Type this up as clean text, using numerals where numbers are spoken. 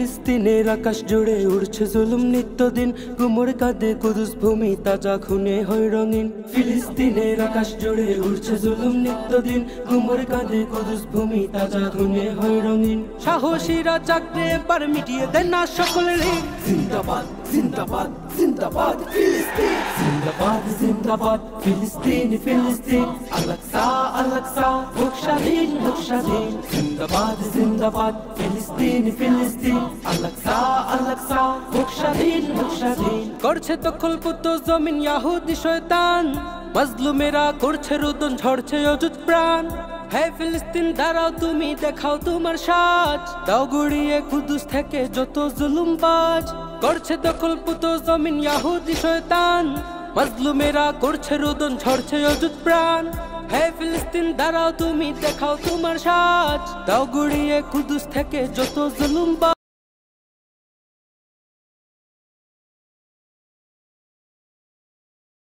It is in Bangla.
ফিলিস্তিনের আকাশ জুড়ে উড়ছে জুলুম নিত্যদিন, গুমর কাঁদে কুদুস ভূমি তাজা খুনে হয় রঙিন। ফিলিস্তিনের আকাশ জুড়ে উড়ছে জুলুম নিত্যদিন, গুমর কাঁদে কুদুস ভূমি তাজা খুনে হয় রঙিন। সাহসীরা চাকরে এবার মিটিয়ে দেন না সকলের ঋণ। জিন্দাবাদ জিন্দাবাদ জিন্দাবাদ ফিলিস্তিন, জিন্দাবাদ জিন্দাবাদ ফিলিস্তিন ফিলিস্তিন। আল-আকসা আল-আকসা হোক স্বাধীন হোক স্বাধীন। জিন্দাবাদ জিন্দাবাদ ফিলিস্তিন ফিলিস্তিন। আল-আকসা আল-আকসা হোক স্বাধীন হোক স্বাধীন। করছে দখলপুত জমিন ইয়াহুদি শয়তান, মাজলুমেরা করছে রোদন ঝরছে অযুত প্রাণ। হে ফিলিস্তিন দাঁড়াও তুমি দেখাও তোমার সাজ, দাও গুড়িয়ে কুদুস থেকে যত জুলুমবাজ। করছে দখলপুত জমিন ইয়াহুদি শয়তান, মাজলুমেরা করছে রোদন ঝরছে অযুত প্রাণ। হে ফিলিস্তিন দাঁড়াও তুমি দেখাও তোমার সাজ, দাও গুড়িয়ে কুদুস থেকে যত জুলুমবাজ।